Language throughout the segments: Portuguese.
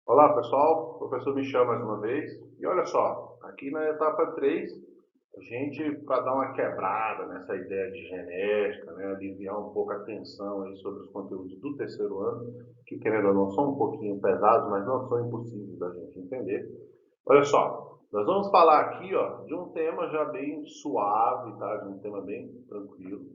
Olá, pessoal. O professor me chama mais uma vez. E olha só, aqui na etapa 3, a gente, para dar uma quebrada nessa ideia de genética, né, aliviar um pouco a tensão aí sobre os conteúdos do terceiro ano, que querendo ou não são um pouquinho pesados, mas não são impossíveis da gente entender. Olha só, nós vamos falar aqui, ó, de um tema já bem suave, tá? De um tema bem tranquilo,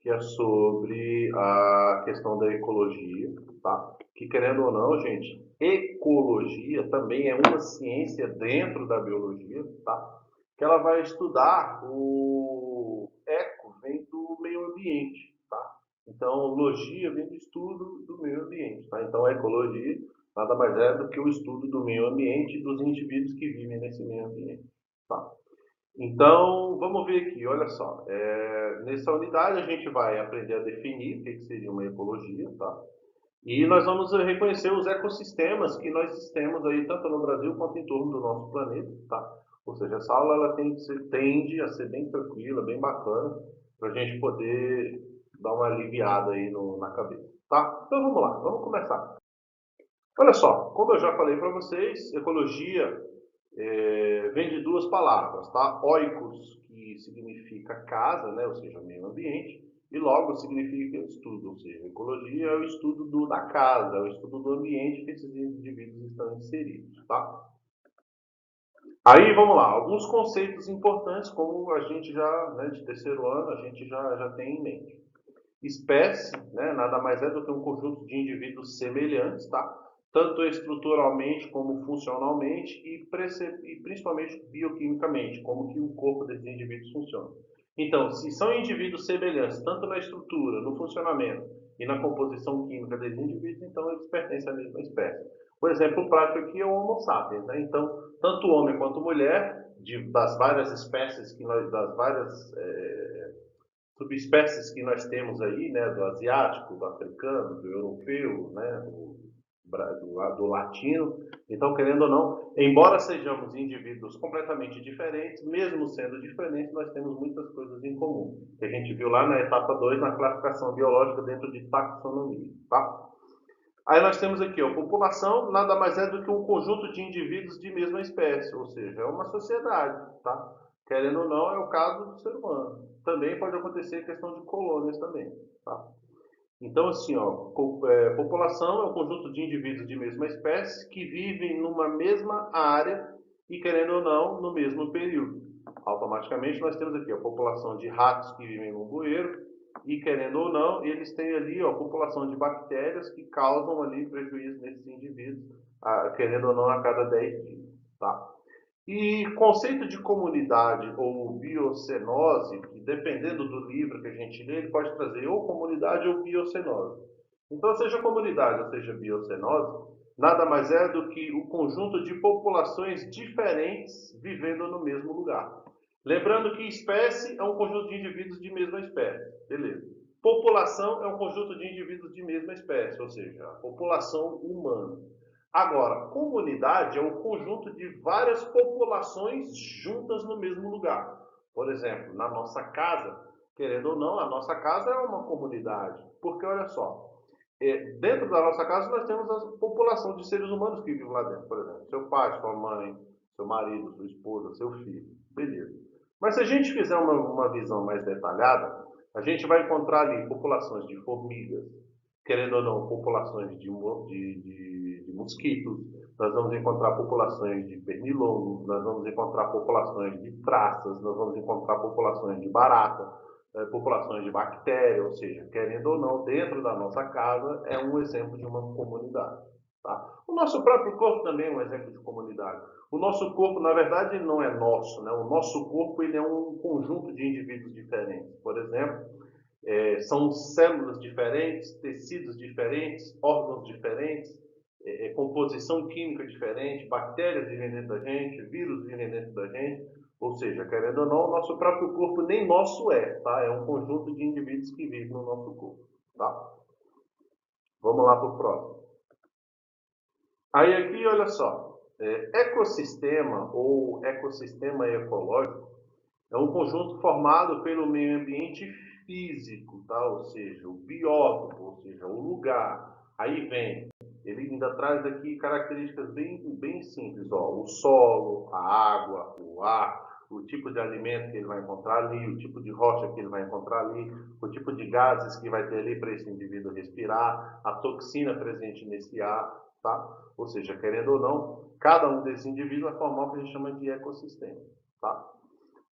que é sobre a questão da ecologia, tá? Que querendo ou não, gente, ecologia também é uma ciência dentro da biologia, tá? Que ela vai estudar o eco, vem do meio ambiente, tá? Então, logia vem do estudo do meio ambiente, tá? Então, a ecologia nada mais é do que o estudo do meio ambiente e dos indivíduos que vivem nesse meio ambiente, tá? Então, vamos ver aqui, olha só. Nessa unidade a gente vai aprender a definir o que seria uma ecologia, tá? E nós vamos reconhecer os ecossistemas que nós temos aí, tanto no Brasil quanto em torno do nosso planeta, tá? Ou seja, essa aula ela tende a ser bem tranquila, bem bacana, para a gente poder dar uma aliviada aí na cabeça, tá? Então vamos lá, vamos começar. Olha só, como eu já falei para vocês, ecologia vem de duas palavras, tá? Oikos, que significa casa, né? Ou seja, meio ambiente, e logo significa estudo, ou seja, ecologia é o estudo da casa, é o estudo do ambiente que esses indivíduos estão inseridos, tá? Aí vamos lá, alguns conceitos importantes, como a gente já, né, de terceiro ano, a gente já tem em mente. Espécie, né, nada mais é do que um conjunto de indivíduos semelhantes, tá? Tanto estruturalmente como funcionalmente e principalmente bioquimicamente, como que o corpo desses indivíduos funciona. Então, se são indivíduos semelhantes, tanto na estrutura, no funcionamento e na composição química desses indivíduos, então eles pertencem à mesma espécie. O exemplo prático aqui é o Homo sapiens, né? Então, tanto homem quanto mulher, das várias espécies que nós, das várias subespécies que nós temos aí, né, do asiático, do africano, do europeu, né, do latino. Então, querendo ou não, embora sejamos indivíduos completamente diferentes, mesmo sendo diferentes, nós temos muitas coisas em comum, que a gente viu lá na etapa 2, na classificação biológica dentro de taxonomia, tá? Aí nós temos aqui, ó, população nada mais é do que um conjunto de indivíduos de mesma espécie, ou seja, é uma sociedade, tá? Querendo ou não, é o caso do ser humano. Também pode acontecer questão de colônias também, tá? Então, assim, ó, população é um conjunto de indivíduos de mesma espécie que vivem numa mesma área e, querendo ou não, no mesmo período. Automaticamente, nós temos aqui a população de ratos que vivem num bueiro e, querendo ou não, eles têm ali ó, a população de bactérias que causam ali prejuízo nesses indivíduos, querendo ou não, a cada 10 dias. Tá? E conceito de comunidade ou biocenose, que dependendo do livro que a gente lê, ele pode trazer ou comunidade ou biocenose. Então, seja comunidade ou seja biocenose, nada mais é do que o conjunto de populações diferentes vivendo no mesmo lugar. Lembrando que espécie é um conjunto de indivíduos de mesma espécie. Beleza. População é um conjunto de indivíduos de mesma espécie, ou seja, a população humana. Agora, comunidade é o conjunto de várias populações juntas no mesmo lugar. Por exemplo, na nossa casa, querendo ou não, a nossa casa é uma comunidade. Porque olha só, dentro da nossa casa nós temos a população de seres humanos que vivem lá dentro. Por exemplo, seu pai, sua mãe, seu marido, sua esposa, seu filho. Beleza. Mas se a gente fizer uma visão mais detalhada, a gente vai encontrar ali populações de formigas, querendo ou não, populações de mosquitos, nós vamos encontrar populações de pernilongos, nós vamos encontrar populações de traças, nós vamos encontrar populações de barata, populações de bactéria, ou seja, querendo ou não, dentro da nossa casa é um exemplo de uma comunidade. Tá? O nosso próprio corpo também é um exemplo de comunidade. O nosso corpo, na verdade, não é nosso, né? O nosso corpo ele é um conjunto de indivíduos diferentes. Por exemplo, são células diferentes, tecidos diferentes, órgãos diferentes, composição química diferente, bactérias vivem dentro da gente, vírus vivem dentro da gente, ou seja, querendo ou não, o nosso próprio corpo nem nosso tá? É um conjunto de indivíduos que vivem no nosso corpo, tá? Vamos lá para o próximo. Aí aqui, olha só, ecossistema ou ecossistema ecológico é um conjunto formado pelo meio ambiente físico, tá? Ou seja, o biótopo, ou seja, o lugar. Aí vem ele ainda traz aqui características bem simples, ó, o solo, a água, o ar, o tipo de alimento que ele vai encontrar ali, o tipo de rocha que ele vai encontrar ali, o tipo de gases que vai ter ali para esse indivíduo respirar, a toxina presente nesse ar, tá? Ou seja, querendo ou não, cada um desses indivíduos vai formar o que a gente chama de ecossistema, tá?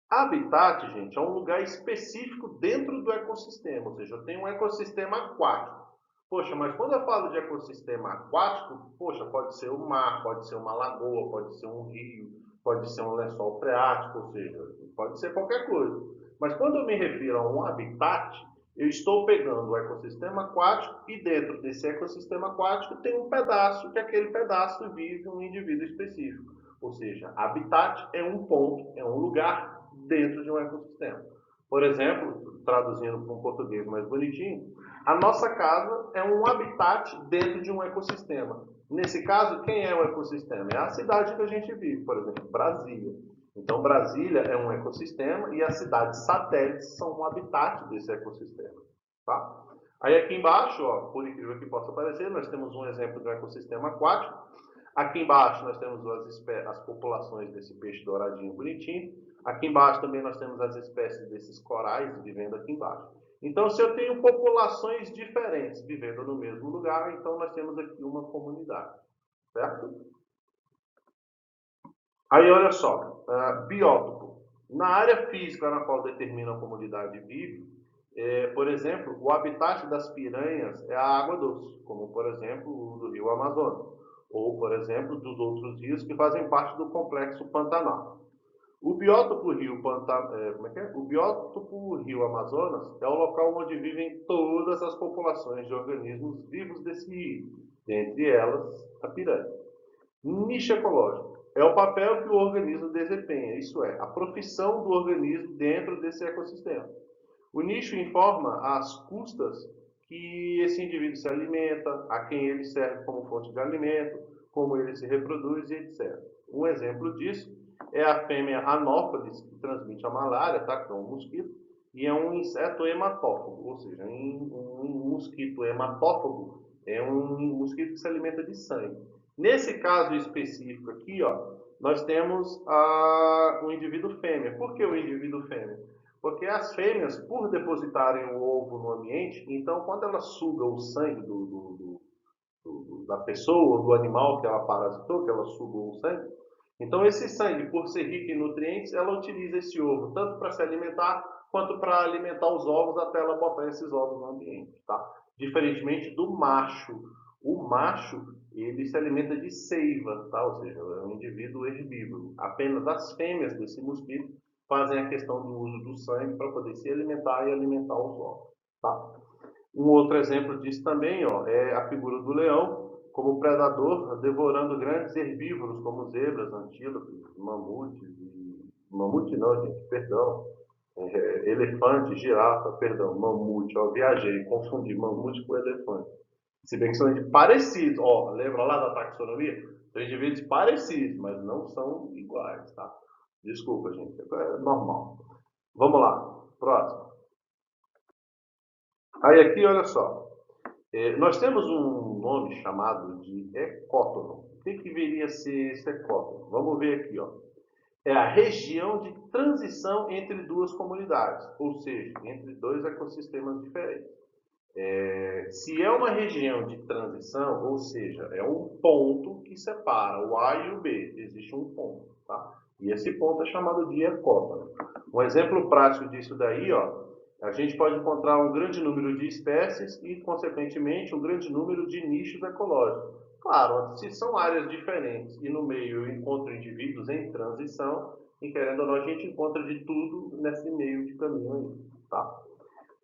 Habitat, gente, é um lugar específico dentro do ecossistema, ou seja, eu tenho um ecossistema aquático. Poxa, mas quando eu falo de ecossistema aquático, poxa, pode ser um mar, pode ser uma lagoa, pode ser um rio, pode ser um lençol freático, ou seja, pode ser qualquer coisa. Mas quando eu me refiro a um habitat, eu estou pegando o ecossistema aquático e dentro desse ecossistema aquático tem um pedaço que aquele pedaço vive um indivíduo específico. Ou seja, habitat é um ponto, é um lugar dentro de um ecossistema. Por exemplo, traduzindo para um português mais bonitinho, a nossa casa é um habitat dentro de um ecossistema. Nesse caso, quem é o ecossistema? É a cidade que a gente vive, por exemplo, Brasília. Então, Brasília é um ecossistema e as cidades satélites são um habitat desse ecossistema. Tá? Aí aqui embaixo, ó, por incrível que possa parecer, nós temos um exemplo de um ecossistema aquático. Aqui embaixo nós temos as populações desse peixe douradinho bonitinho. Aqui embaixo também nós temos as espécies desses corais vivendo aqui embaixo. Então, se eu tenho populações diferentes vivendo no mesmo lugar, então nós temos aqui uma comunidade, certo? Aí, olha só, biótopo. Na área física na qual determina a comunidade vive, por exemplo, o habitat das piranhas é a água doce, como, por exemplo, o do rio Amazonas, ou, por exemplo, dos outros rios que fazem parte do complexo Pantanal. O biótopo O biótopo rio Amazonas é o local onde vivem todas as populações de organismos vivos desse rio, dentre elas a piranha. Nicho ecológico é o papel que o organismo desempenha, isso é, a profissão do organismo dentro desse ecossistema. O nicho informa as custas que esse indivíduo se alimenta, a quem ele serve como fonte de alimento, como ele se reproduz e etc. Um exemplo disso é a fêmea Anopheles, que transmite a malária, tá? Que é um mosquito, e é um inseto hematófago, ou seja, um mosquito hematófago é um mosquito que se alimenta de sangue. Nesse caso específico aqui, ó, nós temos o indivíduo fêmea. Por que o indivíduo fêmea? Porque as fêmeas, por depositarem o ovo no ambiente, então quando ela suga o sangue da pessoa ou do animal que ela parasitou, que ela sugou o sangue, então esse sangue, por ser rico em nutrientes, ela utiliza esse ovo tanto para se alimentar quanto para alimentar os ovos até ela botar esses ovos no ambiente, tá? Diferentemente do macho. O macho, ele se alimenta de seiva, tá? Ou seja, é um indivíduo herbívoro. Apenas as fêmeas desse mosquito fazem a questão do uso do sangue para poder se alimentar e alimentar os ovos, tá? Um outro exemplo disso também, ó, é a figura do leão como predador, devorando grandes herbívoros como zebras, antílopes, mamutes, mamute não, gente, perdão, elefante, girafa, perdão, mamute, ó, viajei, confundi mamute com elefante. Se bem que são parecidos, ó, lembra lá da taxonomia? São indivíduos parecidos, mas não são iguais, tá? Desculpa, gente, é normal. Vamos lá, próximo. Aí aqui, olha só, nós temos um nome chamado de ecótono. O que viria a ser esse ecótono? Vamos ver aqui, ó. É a região de transição entre duas comunidades, ou seja, entre dois ecossistemas diferentes. Se é uma região de transição, ou seja, é um ponto que separa o A e o B, existe um ponto, tá? E esse ponto é chamado de ecótono. Um exemplo prático disso daí, ó, a gente pode encontrar um grande número de espécies e, consequentemente, um grande número de nichos ecológicos. Claro, se são áreas diferentes e no meio eu encontro indivíduos em transição, e querendo ou não, a gente encontra de tudo nesse meio de caminho aí, tá?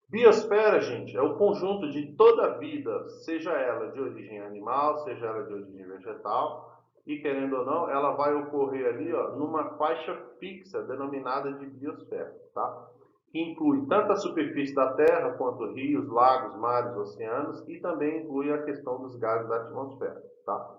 Biosfera, gente, é o conjunto de toda a vida, seja ela de origem animal, seja ela de origem vegetal, e querendo ou não, ela vai ocorrer ali, ó, numa faixa fixa denominada de biosfera, tá? Que inclui tanto a superfície da Terra quanto rios, lagos, mares, oceanos e também inclui a questão dos gases da atmosfera, tá?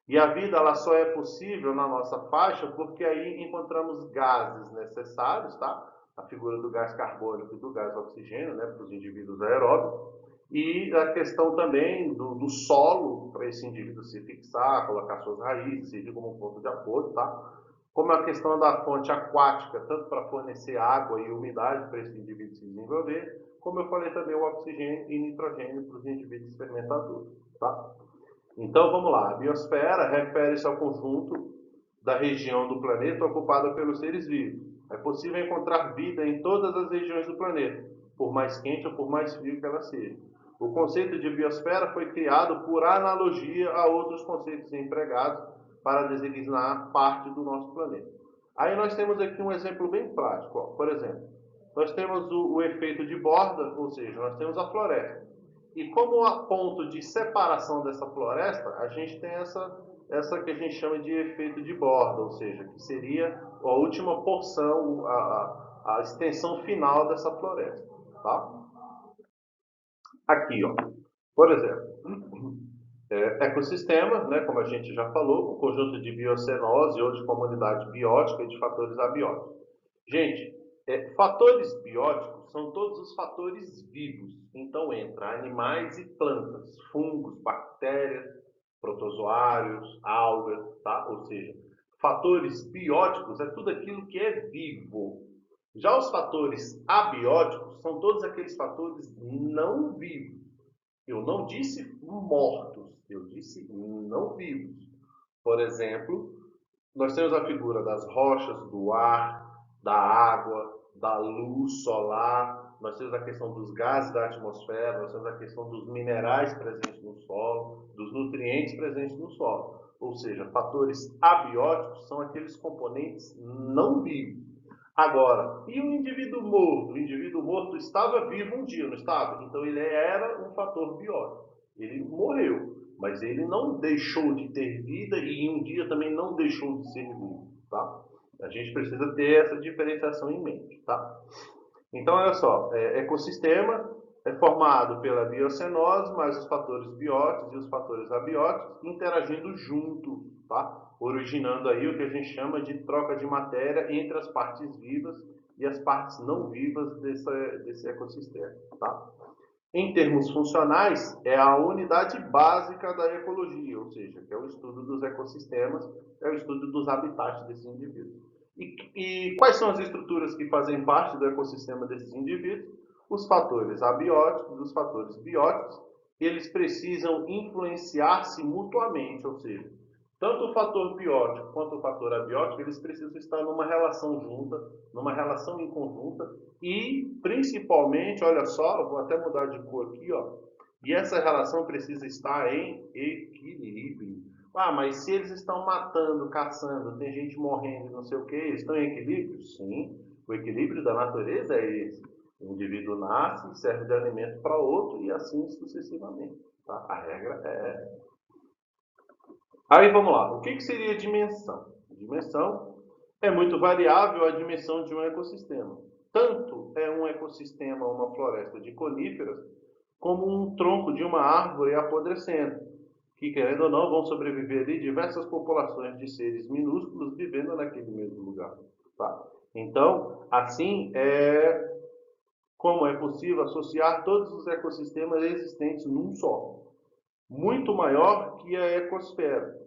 E a vida ela só é possível na nossa faixa porque aí encontramos gases necessários, tá? A figura do gás carbônico e do gás oxigênio, né, para os indivíduos aeróbicos. e a questão também do solo, para esse indivíduo se fixar, colocar suas raízes, servir como um ponto de apoio, tá? Como a questão da fonte aquática, tanto para fornecer água e umidade para esse indivíduo se desenvolver, como eu falei também o oxigênio e nitrogênio para os indivíduos fermentadores, tá? Então vamos lá, a biosfera refere-se ao conjunto da região do planeta ocupada pelos seres vivos. É possível encontrar vida em todas as regiões do planeta, por mais quente ou por mais frio que ela seja. O conceito de biosfera foi criado por analogia a outros conceitos empregados para designar parte do nosso planeta. Aí nós temos aqui um exemplo bem prático. Ó. Por exemplo, nós temos o efeito de borda, ou seja, nós temos a floresta. E como a ponto de separação dessa floresta, a gente tem essa que a gente chama de efeito de borda, ou seja, que seria a última porção, a extensão final dessa floresta. Tá? Aqui, ó, por exemplo, ecossistema, né, como a gente já falou, o conjunto de biocenose ou de comunidade biótica e de fatores abióticos. Gente, fatores bióticos são todos os fatores vivos. Então entra animais e plantas, fungos, bactérias, protozoários, algas, tá? Ou seja, fatores bióticos é tudo aquilo que é vivo. Já os fatores abióticos são todos aqueles fatores não vivos. Eu não disse mortos, eu disse não vivos. Por exemplo, nós temos a figura das rochas, do ar, da água, da luz solar, nós temos a questão dos gases da atmosfera, nós temos a questão dos minerais presentes no solo, dos nutrientes presentes no solo. Ou seja, fatores abióticos são aqueles componentes não vivos. Agora, e o indivíduo morto? O indivíduo morto estava vivo um dia, não estava? Então ele era um fator biótico. Ele morreu, mas ele não deixou de ter vida e um dia também não deixou de ser vivo, tá? A gente precisa ter essa diferenciação em mente, tá? Então, olha só, ecossistema é formado pela biocenose, mais os fatores bióticos e os fatores abióticos interagindo junto, tá? Originando aí o que a gente chama de troca de matéria entre as partes vivas e as partes não vivas desse ecossistema, tá? Em termos funcionais, é a unidade básica da ecologia, ou seja, que é o estudo dos ecossistemas, é o estudo dos habitats desses indivíduos. E quais são as estruturas que fazem parte do ecossistema desses indivíduos? Os fatores abióticos e os fatores bióticos, eles precisam influenciar-se mutuamente, ou seja, tanto o fator biótico quanto o fator abiótico, eles precisam estar numa relação junta, numa relação em conjunta e, principalmente, olha só, vou até mudar de cor aqui, ó, e essa relação precisa estar em equilíbrio. Ah, mas se eles estão matando, caçando, tem gente morrendo, não sei o que, eles estão em equilíbrio? Sim, o equilíbrio da natureza é esse. O indivíduo nasce, serve de alimento para outro e assim sucessivamente. Tá? A regra é. Aí vamos lá, o que seria dimensão? Dimensão é muito variável a dimensão de um ecossistema. Tanto é um ecossistema uma floresta de coníferas, como um tronco de uma árvore apodrecendo, que querendo ou não vão sobreviver ali diversas populações de seres minúsculos vivendo naquele mesmo lugar. Tá? Então, assim é como é possível associar todos os ecossistemas existentes num só, muito maior que a ecosfera.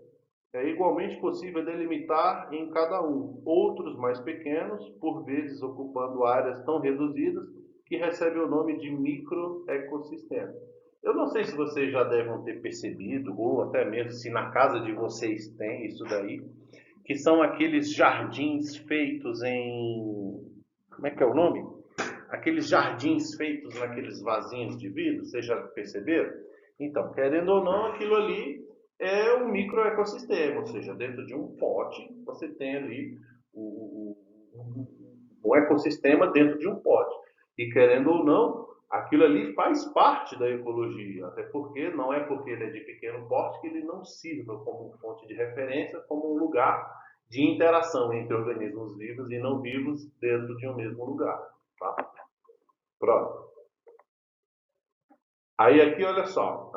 É igualmente possível delimitar em cada um, outros mais pequenos, por vezes ocupando áreas tão reduzidas que recebem o nome de microecossistema. Eu não sei se vocês já devem ter percebido, ou até mesmo se na casa de vocês tem isso daí, que são aqueles jardins feitos em... Como é que é o nome? Aqueles jardins feitos naqueles vasinhos de vidro, vocês já perceberam? Então, querendo ou não, aquilo ali é um microecossistema, ou seja, dentro de um pote você tem ali um ecossistema dentro de um pote. E querendo ou não, aquilo ali faz parte da ecologia, até porque não é porque ele é de pequeno porte que ele não sirva como fonte de referência, como um lugar de interação entre organismos vivos e não vivos dentro de um mesmo lugar. Tá? Pronto. Aí aqui, olha só,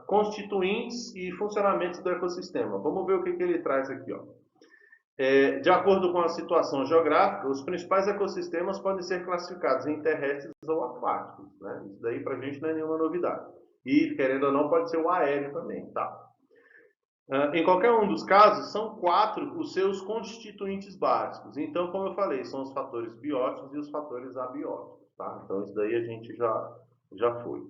constituintes e funcionamentos do ecossistema. Vamos ver o que ele traz aqui. Ó. De acordo com a situação geográfica, os principais ecossistemas podem ser classificados em terrestres ou aquáticos, né? Isso daí para a gente não é nenhuma novidade. E, querendo ou não, pode ser o aéreo também, tá? Em qualquer um dos casos, são quatro os seus constituintes básicos. Então, como eu falei, são os fatores bióticos e os fatores abióticos, tá? Então, isso daí a gente já foi.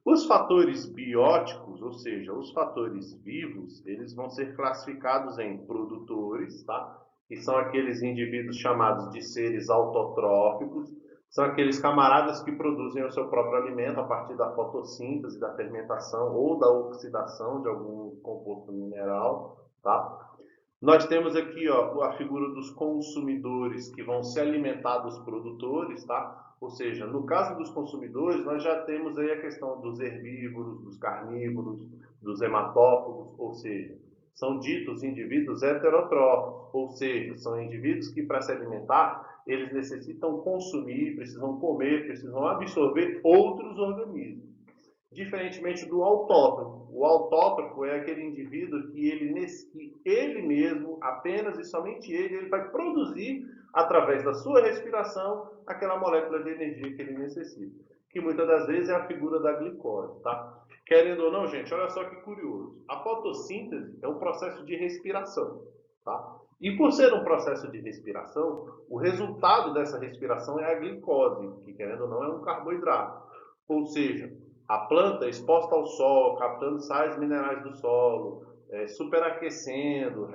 Os fatores bióticos, ou seja, os fatores vivos, eles vão ser classificados em produtores, tá? Que são aqueles indivíduos chamados de seres autotróficos, são aqueles camaradas que produzem o seu próprio alimento a partir da fotossíntese, da fermentação ou da oxidação de algum composto mineral, tá? Nós temos aqui, ó, a figura dos consumidores que vão se alimentar dos produtores, tá? Ou seja, no caso dos consumidores, nós já temos aí a questão dos herbívoros, dos carnívoros, dos hematófagos, ou seja, são ditos indivíduos heterotróficos, ou seja, são indivíduos que para se alimentar, eles necessitam consumir, precisam comer, precisam absorver outros organismos. Diferentemente do autótrofo. O autótrofo é aquele indivíduo que ele mesmo, apenas e somente ele vai produzir, através da sua respiração, aquela molécula de energia que ele necessita. Que muitas das vezes é a figura da glicose, tá? Querendo ou não, gente, olha só que curioso. A fotossíntese é um processo de respiração, tá? E por ser um processo de respiração, o resultado dessa respiração é a glicose, que querendo ou não é um carboidrato. Ou seja, a planta exposta ao sol, captando sais minerais do solo, superaquecendo,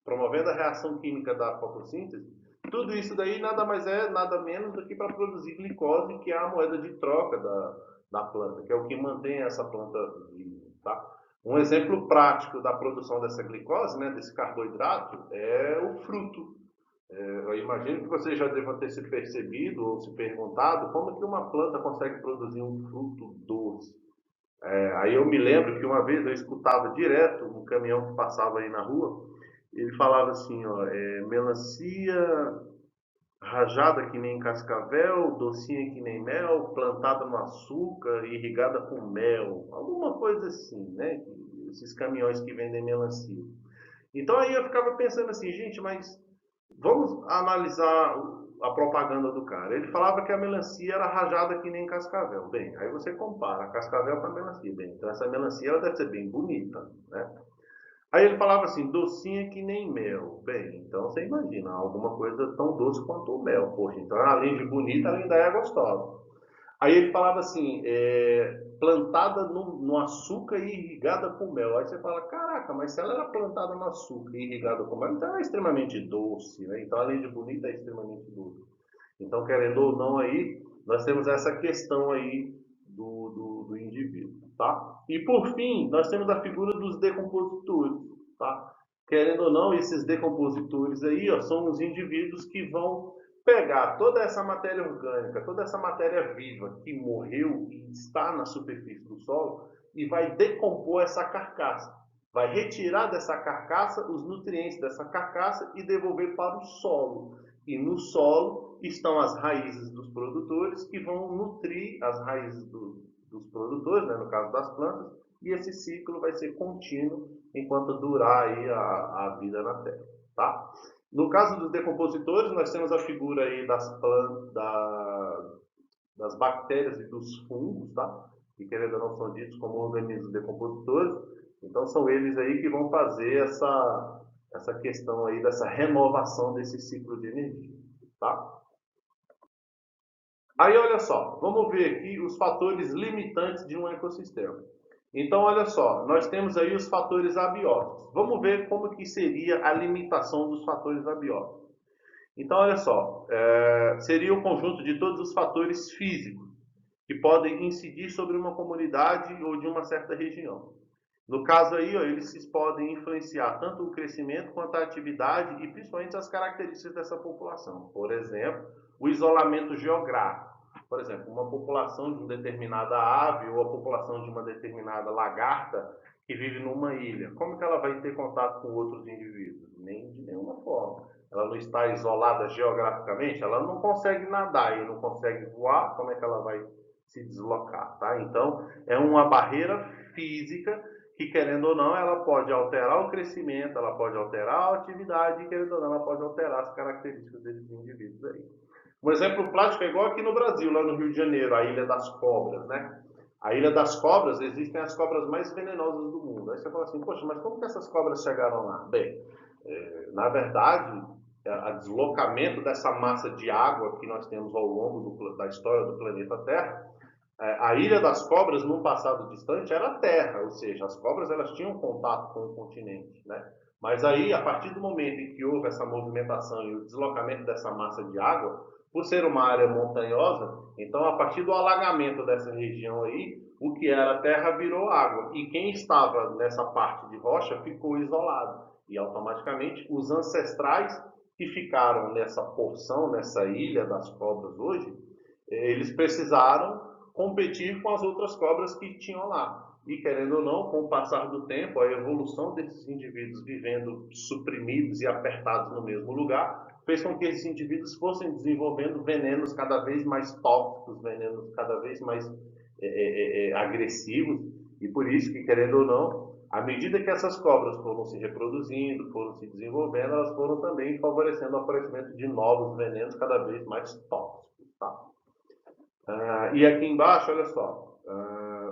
promovendo a reação química da fotossíntese, tudo isso daí nada mais é, nada menos do que para produzir glicose, que é a moeda de troca da planta, que é o que mantém essa planta viva, tá? Um exemplo prático da produção dessa glicose, né, desse carboidrato, é o fruto. Eu imagino que você já deva ter se percebido ou se perguntado como que uma planta consegue produzir um fruto doce. Aí eu me lembro que uma vez eu escutava direto um caminhão que passava aí na rua, ele falava assim, ó, melancia rajada que nem cascavel, docinha que nem mel, plantada no açúcar, irrigada com mel, alguma coisa assim, né? Esses caminhões que vendem melancia. Então aí eu ficava pensando assim, gente, mas vamos analisar a propaganda do cara. Ele falava que a melancia era rajada que nem cascavel. Bem, aí você compara a cascavel com a melancia. Bem, então essa melancia ela deve ser bem bonita, né? Aí ele falava assim, docinha que nem mel. Bem, então você imagina, alguma coisa tão doce quanto o mel. Poxa, então além de bonita, ela ainda é gostosa. Aí ele falava assim, plantada no açúcar e irrigada com mel. Aí você fala, caraca, mas se ela era plantada no açúcar e irrigada com mel, então ela é extremamente doce, né? Então, além de bonita, é extremamente doce. Então, querendo ou não aí, nós temos essa questão aí do indivíduo, tá? E por fim, nós temos a figura dos decompositores, tá? Querendo ou não, esses decompositores aí, ó, são os indivíduos que vão pegar toda essa matéria orgânica, toda essa matéria viva que morreu e está na superfície do solo e vai decompor essa carcaça. Vai retirar dessa carcaça os nutrientes dessa carcaça e devolver para o solo. E no solo estão as raízes dos produtores que vão nutrir as raízes dos produtores, né, no caso das plantas, e esse ciclo vai ser contínuo enquanto durar aí a vida na Terra, tá? No caso dos decompositores, nós temos a figura aí das plantas, das bactérias e dos fungos, tá? Que querendo ou não são ditos como organismos decompositores. Então são eles aí que vão fazer essa questão aí dessa renovação desse ciclo de energia, tá? Aí olha só, vamos ver aqui os fatores limitantes de um ecossistema. Então olha só, nós temos aí os fatores abióticos. Vamos ver como que seria a limitação dos fatores abióticos. Então olha só, seria o conjunto de todos os fatores físicos que podem incidir sobre uma comunidade ou de uma certa região. No caso aí, ó, eles podem influenciar tanto o crescimento quanto a atividade e principalmente as características dessa população. Por exemplo, o isolamento geográfico. Por exemplo, uma população de uma determinada ave ou a população de uma determinada lagarta que vive numa ilha. Como que ela vai ter contato com outros indivíduos? Nem de nenhuma forma. Ela não está isolada geograficamente, ela não consegue nadar e não consegue voar, como é que ela vai se deslocar, tá? Então, é uma barreira física que, querendo ou não, ela pode alterar o crescimento, ela pode alterar a atividade, e, querendo ou não, ela pode alterar as características desses indivíduos aí. Um exemplo prático é igual aqui no Brasil, lá no Rio de Janeiro, a Ilha das Cobras, né? A Ilha das Cobras, existem as cobras mais venenosas do mundo. Aí você fala assim, poxa, mas como que essas cobras chegaram lá? Bem, na verdade, o deslocamento dessa massa de água que nós temos ao longo da história do planeta Terra, a Ilha das Cobras, num passado distante, era terra, ou seja, as cobras elas tinham contato com o continente, né? Mas aí, a partir do momento em que houve essa movimentação e o deslocamento dessa massa de água, por ser uma área montanhosa, então a partir do alagamento dessa região aí, o que era terra virou água. E quem estava nessa parte de rocha ficou isolado. E automaticamente os ancestrais que ficaram nessa porção, nessa ilha das cobras hoje, eles precisaram competir com as outras cobras que tinham lá. E, querendo ou não, com o passar do tempo, a evolução desses indivíduos vivendo suprimidos e apertados no mesmo lugar, fez com que esses indivíduos fossem desenvolvendo venenos cada vez mais tóxicos, venenos cada vez mais agressivos. E por isso que, querendo ou não, à medida que essas cobras foram se reproduzindo, foram se desenvolvendo, elas foram também favorecendo o aparecimento de novos venenos cada vez mais tóxicos. Tá? E aqui embaixo, olha só,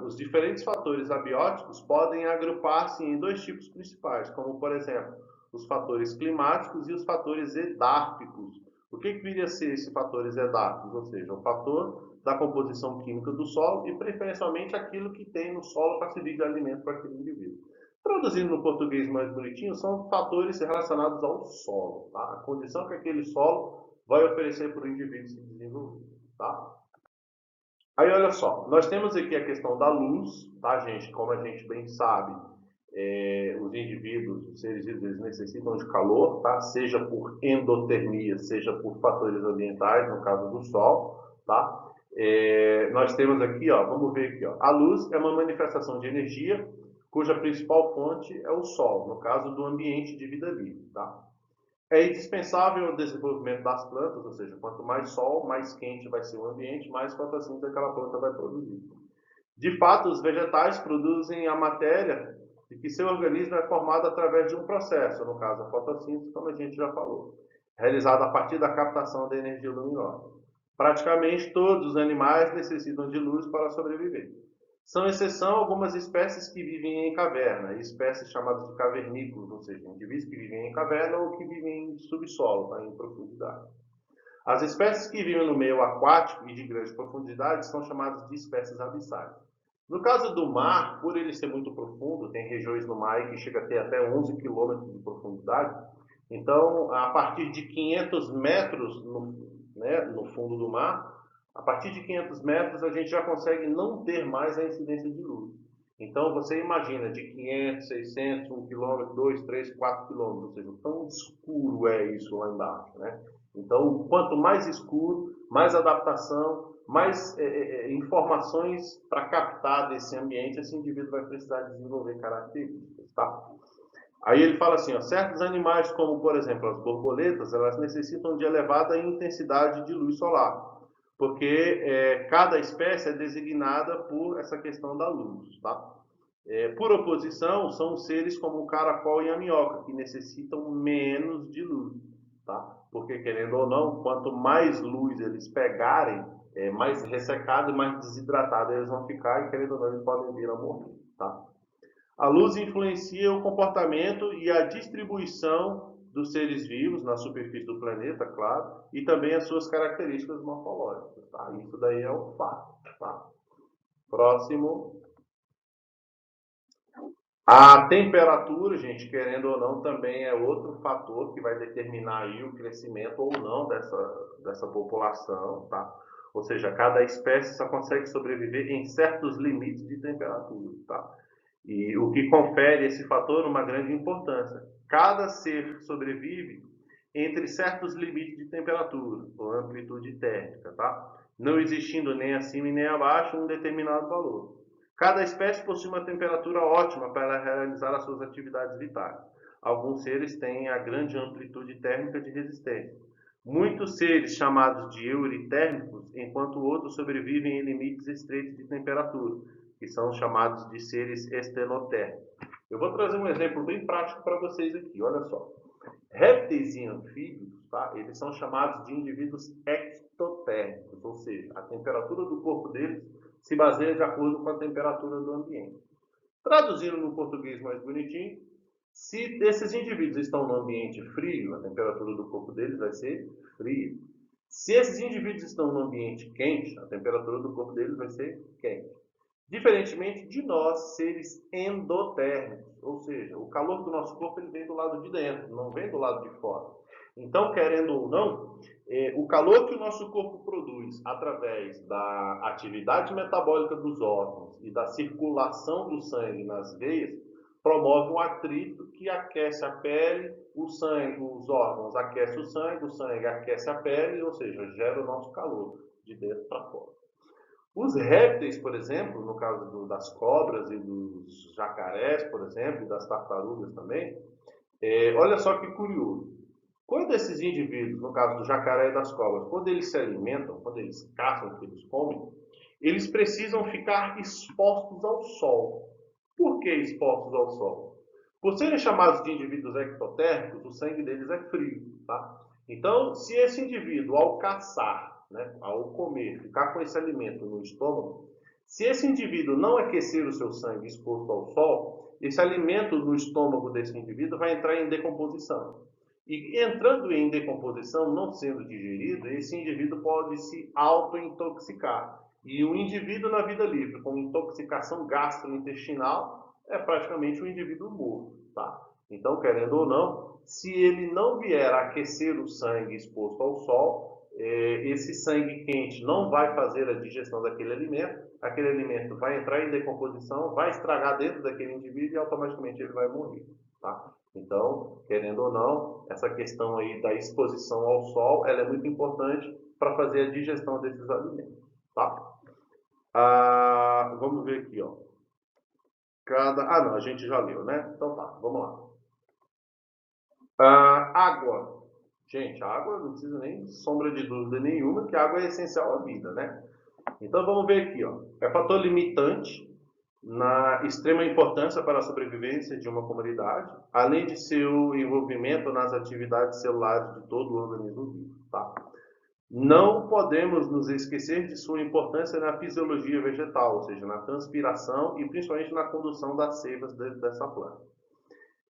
os diferentes fatores abióticos podem agrupar-se em dois tipos principais, como, por exemplo, os fatores climáticos e os fatores edárficos. O que viria a ser esses fatores edárficos? Ou seja, o fator da composição química do solo e, preferencialmente, aquilo que tem no solo para servir de alimento para aquele indivíduo. Traduzindo no português mais bonitinho, são fatores relacionados ao solo, tá? A condição que aquele solo vai oferecer para o indivíduo se desenvolver, tá? Aí, olha só, nós temos aqui a questão da luz, tá, gente? Como a gente bem sabe, os indivíduos, os seres vivos, eles necessitam de calor, tá? Seja por endotermia, seja por fatores ambientais, no caso do sol, tá? Nós temos aqui, ó, vamos ver aqui, ó, a luz é uma manifestação de energia cuja principal fonte é o sol, no caso do ambiente de vida livre, tá? É indispensável o desenvolvimento das plantas, ou seja, quanto mais sol, mais quente vai ser o ambiente, mais fotossíntese aquela planta vai produzir. De fato, os vegetais produzem a matéria de que seu organismo é formado através de um processo, no caso a fotossíntese, como a gente já falou, realizada a partir da captação da energia luminosa. Praticamente todos os animais necessitam de luz para sobreviver. São exceção algumas espécies que vivem em caverna, espécies chamadas de cavernícolas, ou seja, indivíduos que vivem em caverna ou que vivem em subsolo, tá, em profundidade. As espécies que vivem no meio aquático e de grande profundidade são chamadas de espécies abissais. No caso do mar, por ele ser muito profundo, tem regiões no mar que chega a ter até 11 quilômetros de profundidade, então, a partir de 500 metros no fundo do mar, a partir de 500 metros a gente já consegue não ter mais a incidência de luz. Então, você imagina de 500, 600, 1 quilômetro, 2, 3, 4 quilômetros, ou seja, tão escuro é isso lá embaixo, né? Então, quanto mais escuro, mais adaptação, mais informações para captar desse ambiente, esse indivíduo vai precisar desenvolver características, tá? Aí ele fala assim, ó, certos animais, como por exemplo as borboletas, elas necessitam de elevada intensidade de luz solar, porque cada espécie é designada por essa questão da luz, tá? Por oposição, são seres como o caracol e a minhoca, que necessitam menos de luz, tá? Porque, querendo ou não, quanto mais luz eles pegarem, mais ressecado e mais desidratado eles vão ficar, e, querendo ou não, eles podem vir a morrer, tá? A luz influencia o comportamento e a distribuição dos seres vivos na superfície do planeta, claro, e também as suas características morfológicas, tá? Isso daí é um fato, tá? Próximo. A temperatura, gente, querendo ou não, também é outro fator que vai determinar aí o crescimento ou não dessa população, tá? Ou seja, cada espécie só consegue sobreviver em certos limites de temperatura, tá? E o que confere esse fator uma grande importância. Cada ser sobrevive entre certos limites de temperatura ou amplitude térmica, tá? Não existindo nem acima e nem abaixo um determinado valor. Cada espécie possui uma temperatura ótima para realizar as suas atividades vitais. Alguns seres têm a grande amplitude térmica de resistência. Muitos seres chamados de euritérmicos, enquanto outros sobrevivem em limites estreitos de temperatura, que são chamados de seres estenotérmicos. Eu vou trazer um exemplo bem prático para vocês aqui, olha só. Répteis e anfíbios, tá? Eles são chamados de indivíduos ectotérmicos, ou seja, a temperatura do corpo deles se baseia de acordo com a temperatura do ambiente. Traduzindo no português mais bonitinho, se esses indivíduos estão no ambiente frio, a temperatura do corpo deles vai ser fria. Se esses indivíduos estão no ambiente quente, a temperatura do corpo deles vai ser quente. Diferentemente de nós, seres endotérmicos, ou seja, o calor do nosso corpo ele vem do lado de dentro, não vem do lado de fora. Então, querendo ou não, o calor que o nosso corpo produz através da atividade metabólica dos órgãos e da circulação do sangue nas veias promove um atrito que aquece a pele, o sangue, os órgãos aquecem o sangue aquece a pele, ou seja, gera o nosso calor de dentro para fora. Os répteis, por exemplo, no caso das cobras e dos jacarés, por exemplo, e das tartarugas também, olha só que curioso. Quando esses indivíduos, no caso do jacaré e das cobras, quando eles se alimentam, quando eles caçam, o que eles comem, eles precisam ficar expostos ao sol. Por que expostos ao sol? Por serem chamados de indivíduos ectotérmicos, o sangue deles é frio, tá? Então, se esse indivíduo, ao caçar, né, ao comer, ficar com esse alimento no estômago, se esse indivíduo não aquecer o seu sangue exposto ao sol, esse alimento no estômago desse indivíduo vai entrar em decomposição. E entrando em decomposição, não sendo digerido, esse indivíduo pode se auto-intoxicar. E o indivíduo na vida livre, com intoxicação gastrointestinal, é praticamente um indivíduo morto, tá? Então, querendo ou não, se ele não vier a aquecer o sangue exposto ao sol, esse sangue quente não vai fazer a digestão daquele alimento vai entrar em decomposição, vai estragar dentro daquele indivíduo e automaticamente ele vai morrer, tá? Então, querendo ou não, essa questão aí da exposição ao sol, ela é muito importante para fazer a digestão desses alimentos, tá? Vamos ver aqui, ó. Não, a gente já leu, né? Então tá, vamos lá. Água. Gente, a água não precisa nem sombra de dúvida nenhuma que a água é essencial à vida, né? Então vamos ver aqui, ó. É fator limitante na extrema importância para a sobrevivência de uma comunidade, além de seu envolvimento nas atividades celulares de todo o organismo vivo, tá? Não podemos nos esquecer de sua importância na fisiologia vegetal, ou seja, na transpiração e principalmente na condução das seivas dessa planta.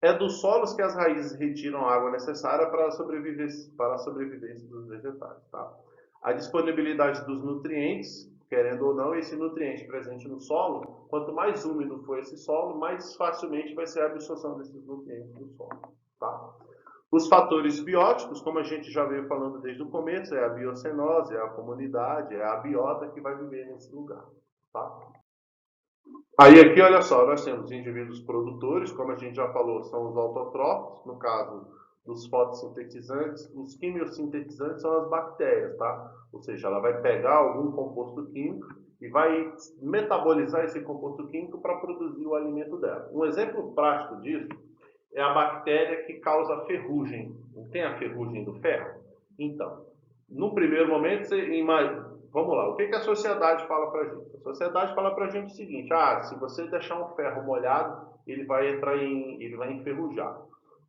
É dos solos que as raízes retiram a água necessária para a sobrevivência dos vegetais. Tá? A disponibilidade dos nutrientes, querendo ou não, esse nutriente presente no solo, quanto mais úmido for esse solo, mais facilmente vai ser a absorção desses nutrientes no solo. Tá? Os fatores bióticos, como a gente já veio falando desde o começo, é a biocenose, é a comunidade, é a biota que vai viver nesse lugar. Tá? Aí aqui, olha só, nós temos indivíduos produtores, como a gente já falou, são os autotróficos, no caso dos fotossintetizantes. Os quimiosintetizantes são as bactérias, tá? Ou seja, ela vai pegar algum composto químico e vai metabolizar esse composto químico para produzir o alimento dela. Um exemplo prático disso é a bactéria que causa ferrugem. Não tem a ferrugem do ferro? Então, no primeiro momento, você imagina. Vamos lá, o que a sociedade fala para a gente? A sociedade fala para a gente o seguinte: se você deixar um ferro molhado, ele vai enferrujar.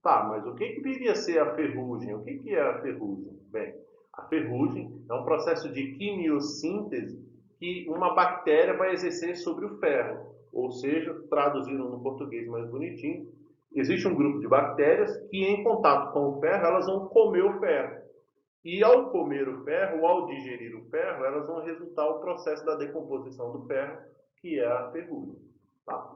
Tá, mas o que viria a ser a ferrugem? O que é a ferrugem? Bem, a ferrugem é um processo de quimiossíntese que uma bactéria vai exercer sobre o ferro. Ou seja, traduzindo no português mais bonitinho, existe um grupo de bactérias que, em contato com o ferro, elas vão comer o ferro. E ao comer o ferro, ou ao digerir o ferro, elas vão resultar o processo da decomposição do ferro, que é a ferrugem. Tá?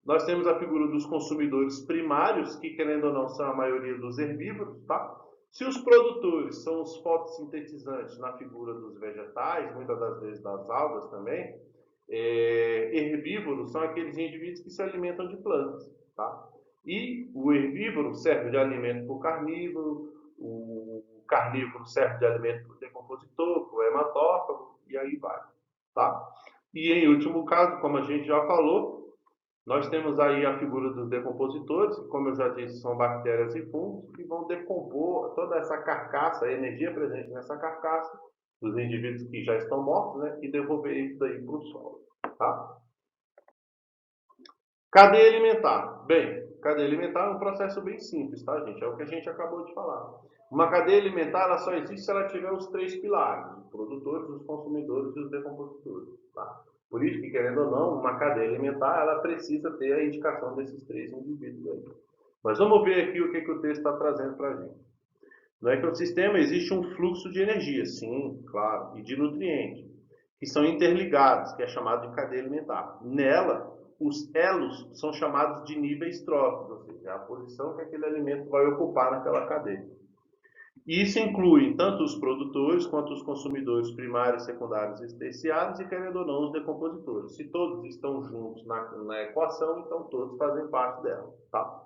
Nós temos a figura dos consumidores primários, que querendo ou não são a maioria dos herbívoros. Tá? Se os produtores são os fotossintetizantes na figura dos vegetais, muitas das vezes das algas também, herbívoros são aqueles indivíduos que se alimentam de plantas. Tá? E o herbívoro serve de alimento para o carnívoro, o carnívoro serve de alimento para o decompositor, para o hematófago, e aí vai. Tá? E em último caso, como a gente já falou, nós temos aí a figura dos decompositores, que, como eu já disse, são bactérias e fungos, que vão decompor toda essa carcaça, a energia presente nessa carcaça, dos indivíduos que já estão mortos, né, e devolver isso daí para o solo. Tá? Cadeia alimentar. Bem, cadeia alimentar é um processo bem simples, tá, gente? É o que a gente acabou de falar. Uma cadeia alimentar ela só existe se ela tiver os três pilares: os produtores, os consumidores e os decompositores. Tá? Por isso que, querendo ou não, uma cadeia alimentar ela precisa ter a indicação desses três indivíduos aí. Mas vamos ver aqui o que o texto está trazendo para a gente. No ecossistema existe um fluxo de energia, sim, claro, e de nutrientes, que são interligados, que é chamado de cadeia alimentar. Nela, os elos são chamados de níveis tróficos, ou seja, a posição que aquele alimento vai ocupar naquela cadeia. Isso inclui tanto os produtores quanto os consumidores primários, secundários e terciários e, querendo ou não, os decompositores. Se todos estão juntos na equação, então todos fazem parte dela. Tá?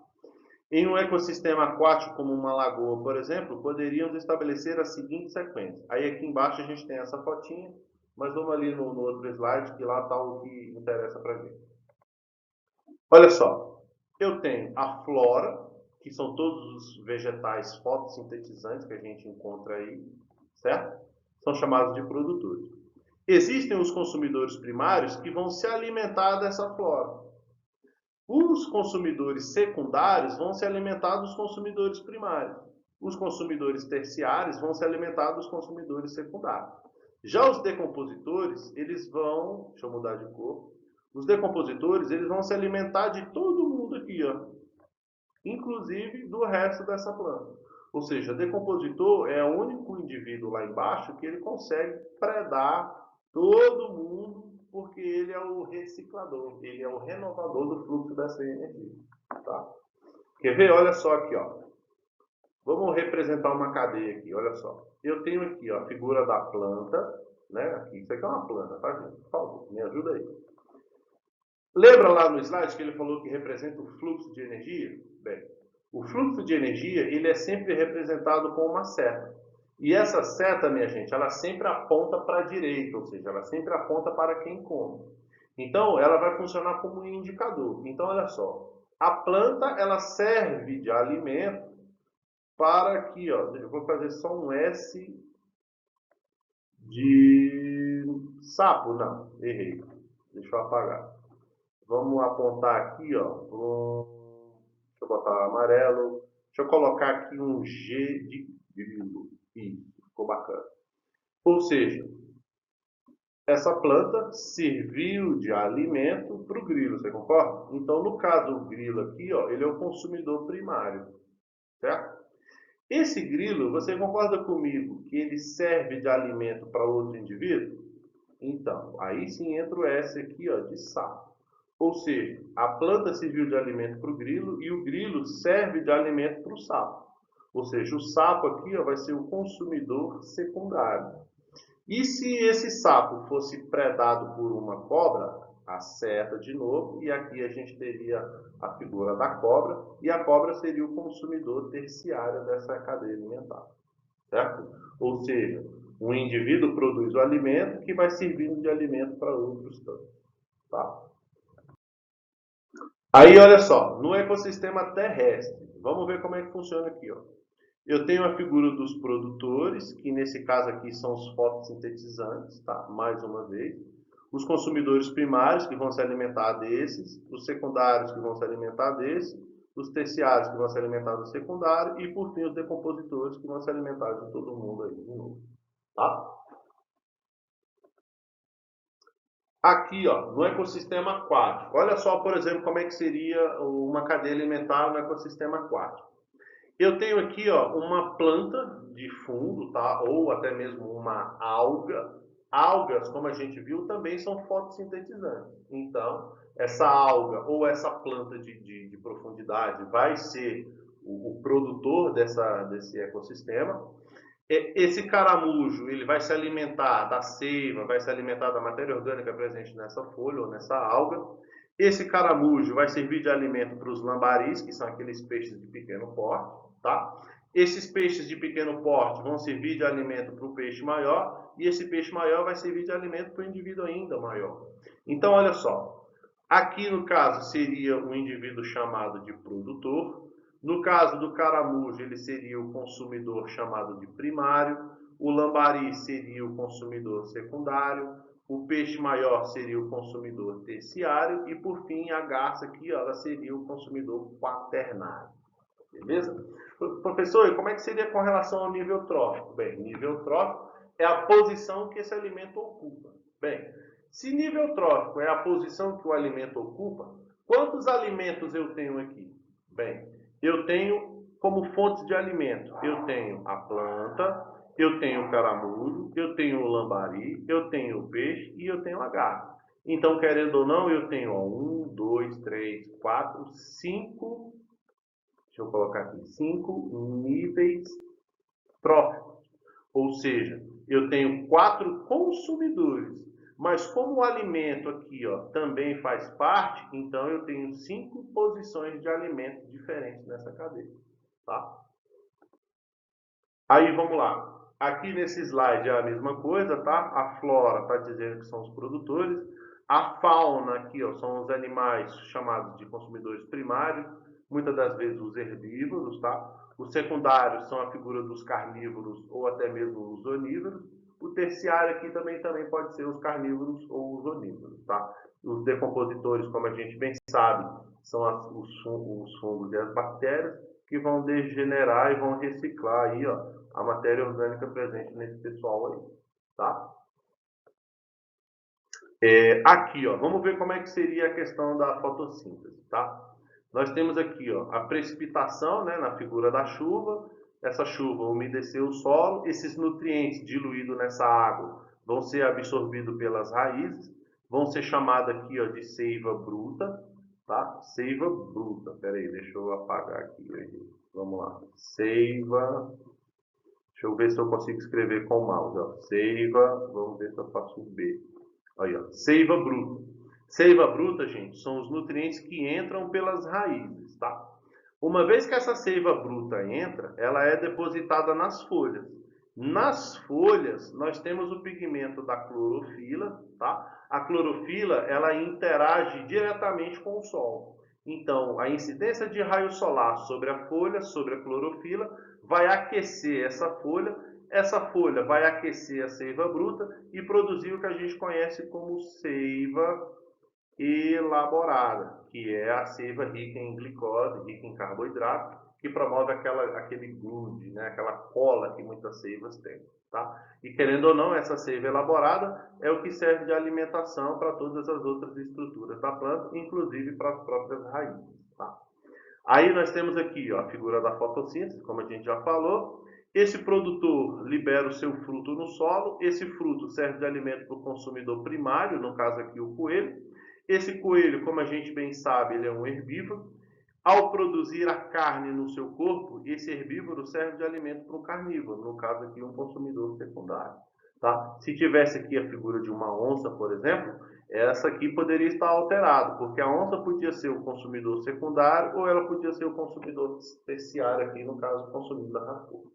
Em um ecossistema aquático como uma lagoa, por exemplo, poderíamos estabelecer a seguinte sequência. Aí aqui embaixo a gente tem essa fotinha, mas vamos ali no outro slide, que lá está o que interessa para a gente. Olha só, eu tenho a flora, que são todos os vegetais fotossintetizantes que a gente encontra aí, certo? São chamados de produtores. Existem os consumidores primários que vão se alimentar dessa flora. Os consumidores secundários vão se alimentar dos consumidores primários. Os consumidores terciários vão se alimentar dos consumidores secundários. Já os decompositores, eles vão, deixa eu mudar de cor, os decompositores, eles vão se alimentar de todo mundo aqui, ó, inclusive do resto dessa planta. Ou seja, decompositor é o único indivíduo lá embaixo que ele consegue predar todo mundo, porque ele é o reciclador, ele é o renovador do fluxo dessa energia. Tá? Quer ver? Olha só aqui, ó. Vamos representar uma cadeia aqui, olha só. Eu tenho aqui ó, a figura da planta, né? Aqui, isso aqui é uma planta, tá, gente? Por favor, me ajuda aí. Lembra lá no slide que ele falou que representa o fluxo de energia? Bem, o fluxo de energia ele é sempre representado com uma seta. E essa seta, minha gente, ela sempre aponta para a direita, ou seja, ela sempre aponta para quem come. Então, ela vai funcionar como um indicador. Então, olha só, a planta ela serve de alimento para aqui, ó, eu vou fazer só um S de sapo, não, errei. Deixa eu apagar. Vamos apontar aqui, ó, deixa eu botar amarelo. Deixa eu colocar aqui um G de grilo. Isso, ficou bacana. Ou seja, essa planta serviu de alimento para o grilo, você concorda? Então, no caso do grilo aqui, ó, ele é o consumidor primário, certo? Esse grilo, você concorda comigo que ele serve de alimento para outro indivíduo? Então, aí sim entra o S aqui, ó, de sapo. Ou seja, a planta serviu de alimento para o grilo e o grilo serve de alimento para o sapo. Ou seja, o sapo aqui ó, vai ser o consumidor secundário. E se esse sapo fosse predado por uma cobra, acerta de novo, e aqui a gente teria a figura da cobra, e a cobra seria o consumidor terciário dessa cadeia alimentar. Certo? Ou seja, um indivíduo produz o alimento que vai servindo de alimento para outros tantos. Tá? Aí, olha só, no ecossistema terrestre, vamos ver como é que funciona aqui. Ó. Eu tenho a figura dos produtores, que nesse caso aqui são os fotossintetizantes, tá? Mais uma vez. Os consumidores primários, que vão se alimentar desses, os secundários, que vão se alimentar desses, os terciários, que vão se alimentar do secundário, e por fim os decompositores, que vão se alimentar de todo mundo aí de novo. Tá? Aqui, ó, no ecossistema aquático. Olha só, por exemplo, como é que seria uma cadeia alimentar no ecossistema aquático. Eu tenho aqui, ó, uma planta de fundo, tá? Ou até mesmo uma alga. Algas, como a gente viu, também são fotossintetizantes. Então, essa alga ou essa planta de profundidade vai ser o produtor desse ecossistema. Esse caramujo ele vai se alimentar da seiva, vai se alimentar da matéria orgânica presente nessa folha ou nessa alga. Esse caramujo vai servir de alimento para os lambaris, que são aqueles peixes de pequeno porte. Tá? Esses peixes de pequeno porte vão servir de alimento para o peixe maior, e esse peixe maior vai servir de alimento para o indivíduo ainda maior. Então, olha só, aqui no caso seria um indivíduo chamado de produtor. No caso do caramujo, ele seria o consumidor chamado de primário, o lambari seria o consumidor secundário, o peixe maior seria o consumidor terciário e, por fim, a garça aqui, ó, ela seria o consumidor quaternário. Beleza? Professor, e como é que seria com relação ao nível trófico? Bem, nível trófico é a posição que esse alimento ocupa. Bem, se nível trófico é a posição que o alimento ocupa, quantos alimentos eu tenho aqui? Bem, eu tenho como fontes de alimento, eu tenho a planta, eu tenho o caramujo, eu tenho o lambari, eu tenho o peixe e eu tenho a garça. Então, querendo ou não, eu tenho 1, 2, 3, 4, 5, deixa eu colocar aqui, 5 níveis tróficos. Ou seja, eu tenho 4 consumidores. Mas como o alimento aqui, ó, também faz parte, então eu tenho 5 posições de alimento diferentes nessa cadeia. Tá? Aí vamos lá. Aqui nesse slide é a mesma coisa, tá? A flora está dizendo que são os produtores. A fauna aqui, ó, são os animais chamados de consumidores primários, muitas das vezes os herbívoros, tá? Os secundários são a figura dos carnívoros ou até mesmo os onívoros. O terciário aqui também pode ser os carnívoros ou os onívoros, tá? Os decompositores, como a gente bem sabe, são os fungos e as bactérias, que vão degenerar e vão reciclar aí, ó, a matéria orgânica presente nesse pessoal aí, tá? Aqui, ó, vamos ver como é que seria a questão da fotossíntese, tá? Nós temos aqui, ó, a precipitação, né, na figura da chuva. Essa chuva umedeceu o solo, esses nutrientes diluídos nessa água vão ser absorvidos pelas raízes, vão ser chamados aqui, ó, de seiva bruta, tá? Seiva bruta. Pera aí, deixa eu apagar aqui. Vamos lá. Seiva. Deixa eu ver se eu consigo escrever com o mouse. Ó. Seiva. Vamos ver se eu faço um B. Aí, ó. Seiva bruta. Seiva bruta, gente, são os nutrientes que entram pelas raízes, tá? Uma vez que essa seiva bruta entra, ela é depositada nas folhas. Nas folhas, nós temos o pigmento da clorofila, tá? A clorofila, ela interage diretamente com o sol. Então, a incidência de raio solar sobre a folha, sobre a clorofila, vai aquecer essa folha vai aquecer a seiva bruta e produzir o que a gente conhece como seiva elaborada, que é a seiva rica em glicose, rica em carboidrato, que promove aquele grude, né, aquela cola que muitas seivas têm. Tá? E querendo ou não, essa seiva elaborada é o que serve de alimentação para todas as outras estruturas da planta, inclusive para as próprias raízes. Tá? Aí nós temos aqui, ó, a figura da fotossíntese, como a gente já falou. Esse produtor libera o seu fruto no solo, esse fruto serve de alimento para o consumidor primário, no caso aqui o coelho. Esse coelho, como a gente bem sabe, ele é um herbívoro. Ao produzir a carne no seu corpo, esse herbívoro serve de alimento para um carnívoro, no caso aqui um consumidor secundário. Tá? Se tivesse aqui a figura de uma onça, por exemplo, essa aqui poderia estar alterada, porque a onça podia ser o consumidor secundário ou ela podia ser o consumidor terciário aqui, no caso, consumido da raposa.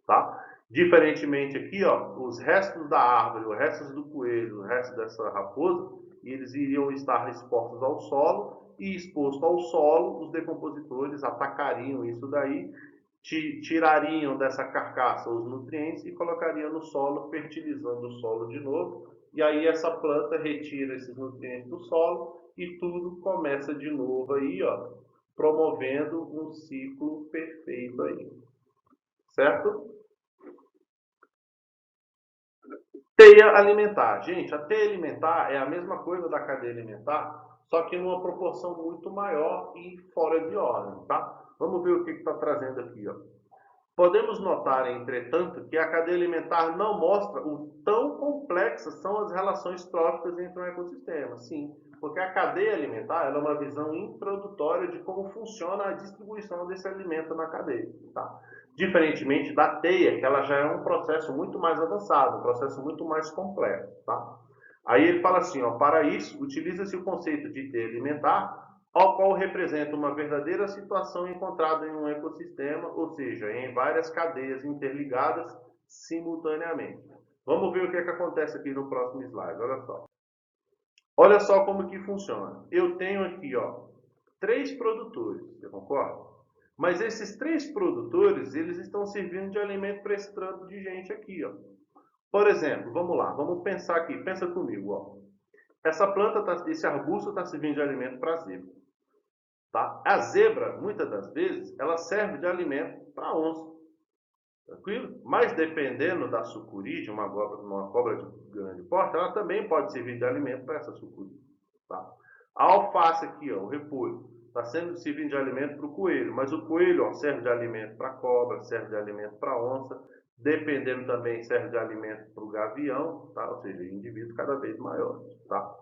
Tá? Diferentemente aqui, ó, os restos da árvore, os restos do coelho, os restos dessa raposa, eles iriam estar expostos ao solo e exposto ao solo, os decompositores atacariam isso daí, tirariam dessa carcaça os nutrientes e colocariam no solo, fertilizando o solo de novo. E aí essa planta retira esses nutrientes do solo e tudo começa de novo aí, ó, promovendo um ciclo perfeito aí. Certo? Teia alimentar. Gente, a teia alimentar é a mesma coisa da cadeia alimentar, só que numa proporção muito maior e fora de ordem, tá? Vamos ver o que está trazendo aqui, ó. Podemos notar, entretanto, que a cadeia alimentar não mostra o tão complexas são as relações tróficas entre um ecossistema. Sim, porque a cadeia alimentar ela é uma visão introdutória de como funciona a distribuição desse alimento na cadeia. Tá? Diferentemente da teia, que ela já é um processo muito mais avançado, um processo muito mais complexo. Tá? Aí ele fala assim, ó, para isso, utiliza-se o conceito de teia alimentar, ao qual representa uma verdadeira situação encontrada em um ecossistema, ou seja, em várias cadeias interligadas simultaneamente. Vamos ver o que é que acontece aqui no próximo slide, olha só. Olha só como que funciona. Eu tenho aqui, ó, 3 produtores, você concorda? Mas esses 3 produtores, eles estão servindo de alimento para esse tanto de gente aqui, ó. Por exemplo, vamos lá, vamos pensar aqui, pensa comigo, ó. Essa planta, esse arbusto está servindo de alimento para a zebra. Tá? A zebra, muitas das vezes, ela serve de alimento para a onça. Tranquilo? Mas dependendo da sucuri, de uma cobra de grande porte, ela também pode servir de alimento para essa sucuri. Tá? A alface aqui, ó, o repolho, está servindo de alimento para o coelho, mas o coelho ó, serve de alimento para a cobra, serve de alimento para a onça, dependendo também serve de alimento para o gavião, tá? Ou seja, indivíduos cada vez maiores. Tá?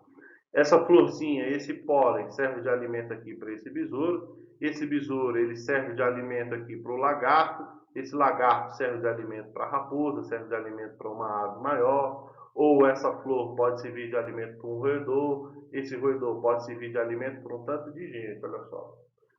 Essa florzinha, esse pólen, serve de alimento aqui para esse besouro. Esse besouro ele serve de alimento aqui para o lagarto. Esse lagarto serve de alimento para a raposa, serve de alimento para uma ave maior. Ou essa flor pode servir de alimento para um roedor. Esse roedor pode servir de alimento para um tanto de gente, olha só.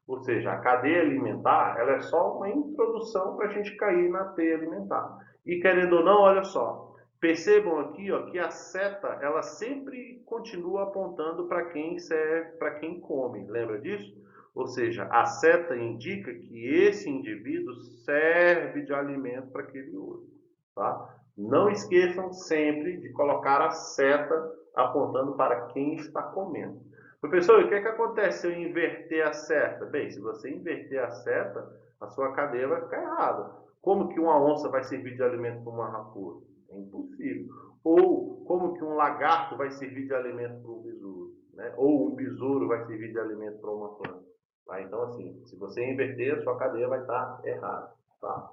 Ou seja, a cadeia alimentar ela é só uma introdução para a gente cair na teia alimentar. E querendo ou não, olha só, percebam aqui ó, que a seta ela sempre continua apontando para quem serve, para quem come. Lembra disso? Ou seja, a seta indica que esse indivíduo serve de alimento para aquele outro. Tá? Não esqueçam sempre de colocar a seta apontando para quem está comendo. Professor, o que acontece se eu inverter a seta? Bem, se você inverter a seta, a sua cadeia vai ficar errada. Como que uma onça vai servir de alimento para uma raposa? É impossível. Ou como que um lagarto vai servir de alimento para um besouro? Né? Ou um besouro vai servir de alimento para uma planta? Tá? Então, assim, se você inverter, a sua cadeia vai estar errada. Tá?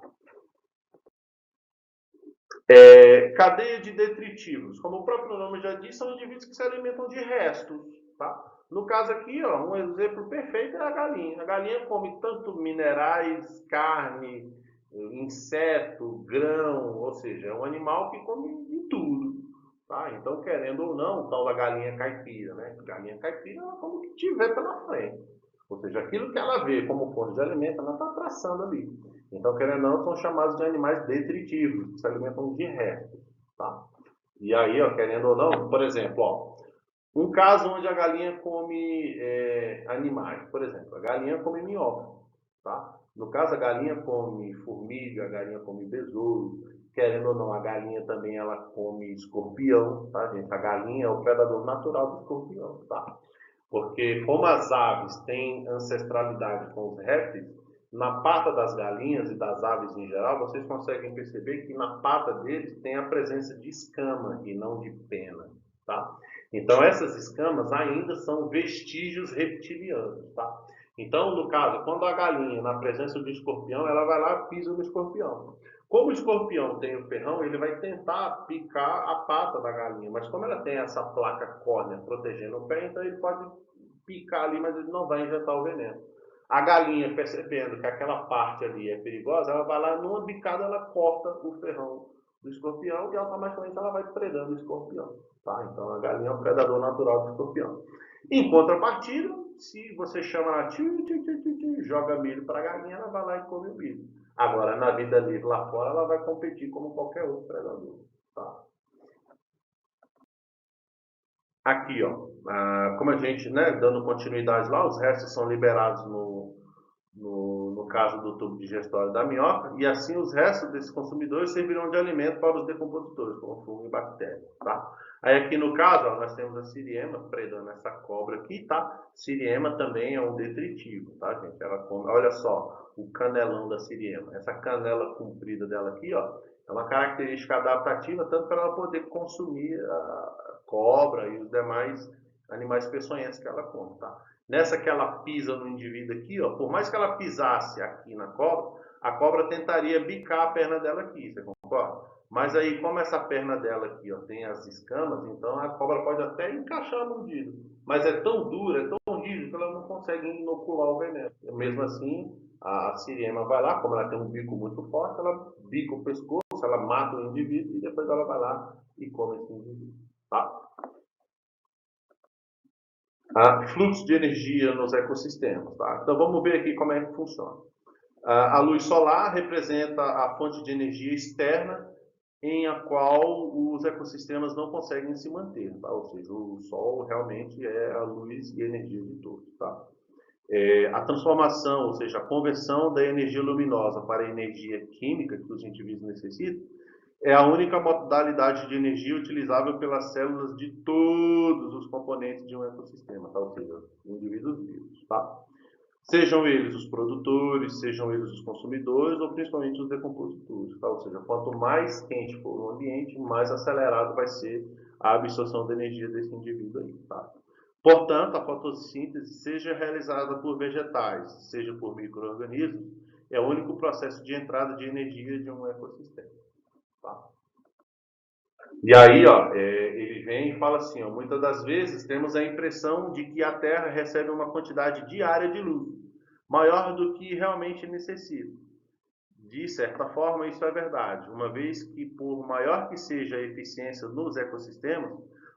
Cadeia de detritivos. Como o próprio nome já diz, são indivíduos que se alimentam de restos. Tá? No caso aqui, ó, um exemplo perfeito é a galinha. A galinha come tanto minerais, carne, inseto, grão, ou seja, é um animal que come de tudo. Tá? Então, querendo ou não, o tal da galinha caipira, né? Galinha caipira, ela come o que tiver pela frente. Ou seja, aquilo que ela vê como fonte de alimento, ela está traçando ali. Então, querendo ou não, são chamados de animais detritivos, que se alimentam de restos. Tá? E aí, ó, querendo ou não, por exemplo, ó, um caso onde a galinha come animais, por exemplo, a galinha come minhoca, tá? No caso, a galinha come formiga, a galinha come besouro, querendo ou não, a galinha também ela come escorpião, tá, gente? A galinha é o predador natural do escorpião, tá? Porque como as aves têm ancestralidade com os répteis, na pata das galinhas e das aves em geral, vocês conseguem perceber que na pata deles tem a presença de escama e não de pena, tá? Então essas escamas ainda são vestígios reptilianos, tá? Então, no caso, quando a galinha, na presença do escorpião, ela vai lá e pisa no escorpião. Como o escorpião tem o ferrão, ele vai tentar picar a pata da galinha, mas como ela tem essa placa córnea protegendo o pé, então ele pode picar ali, mas ele não vai injetar o veneno. A galinha, percebendo que aquela parte ali é perigosa, ela vai lá, numa bicada, ela corta o ferrão do escorpião e automaticamente ela vai predando o escorpião. Tá? Então a galinha é o predador natural do escorpião. Em contrapartida, se você chama ela, joga milho para a galinha, ela vai lá e come o milho. Agora, na vida livre lá fora, ela vai competir como qualquer outro predador. Tá? Aqui, ó, como a gente, né, dando continuidade lá, os restos são liberados no caso do tubo digestório da minhoca, e assim os restos desses consumidores servirão de alimento para os decompositores, como fungo e bactérias, tá? Aí aqui no caso, ó, nós temos a siriema predando essa cobra aqui, tá? Siriema também é um detritivo, tá, gente? Ela come, olha só, o canelão da siriema. Essa canela comprida dela aqui, ó, é uma característica adaptativa, tanto para ela poder consumir a cobra e os demais animais peçonhentos que ela come, tá? Nessa que ela pisa no indivíduo aqui, ó, por mais que ela pisasse aqui na cobra, a cobra tentaria bicar a perna dela aqui, você concorda? Mas aí, como essa perna dela aqui ó, tem as escamas, então a cobra pode até encaixar a mordida. Mas é tão dura, é tão rígida, que ela não consegue inocular o veneno. Mesmo assim, a siriema vai lá, como ela tem um bico muito forte, ela bica o pescoço, ela mata o indivíduo e depois ela vai lá e come esse indivíduo. Tá? Fluxo de energia nos ecossistemas. Tá? Então vamos ver aqui como é que funciona. A luz solar representa a fonte de energia externa em a qual os ecossistemas não conseguem se manter. Tá? Ou seja, o Sol realmente é a luz e a energia de todos. Tá? A transformação, ou seja, a conversão da energia luminosa para a energia química que os indivíduos necessitam, É a única modalidade de energia utilizável pelas células de todos os componentes de um ecossistema, tá? Ou seja, indivíduos vivos, tá? Sejam eles os produtores, sejam eles os consumidores ou principalmente os decompositores, tá? Ou seja, quanto mais quente for o ambiente, mais acelerado vai ser a absorção de energia desse indivíduo aí, tá? Portanto, a fotossíntese, seja realizada por vegetais, seja por micro-organismos, é o único processo de entrada de energia de um ecossistema, tá? E aí, ó, ele vem e fala assim, ó, muitas das vezes temos a impressão de que a Terra recebe uma quantidade diária de luz, maior do que realmente necessita. De certa forma, isso é verdade, uma vez que, por maior que seja a eficiência nos ecossistemas,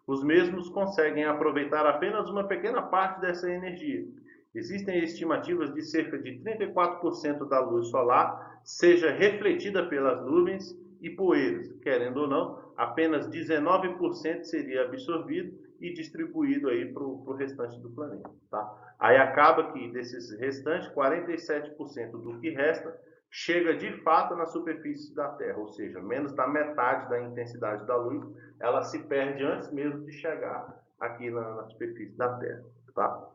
os mesmos conseguem aproveitar apenas uma pequena parte dessa energia. Existem estimativas de cerca de 34% da luz solar seja refletida pelas nuvens e poeiras. Querendo ou não, apenas 19% seria absorvido e distribuído aí para o restante do planeta. Tá? Aí acaba que desses restantes, 47% do que resta chega de fato na superfície da Terra, ou seja, menos da metade da intensidade da luz, ela se perde antes mesmo de chegar aqui na superfície da Terra. Tá?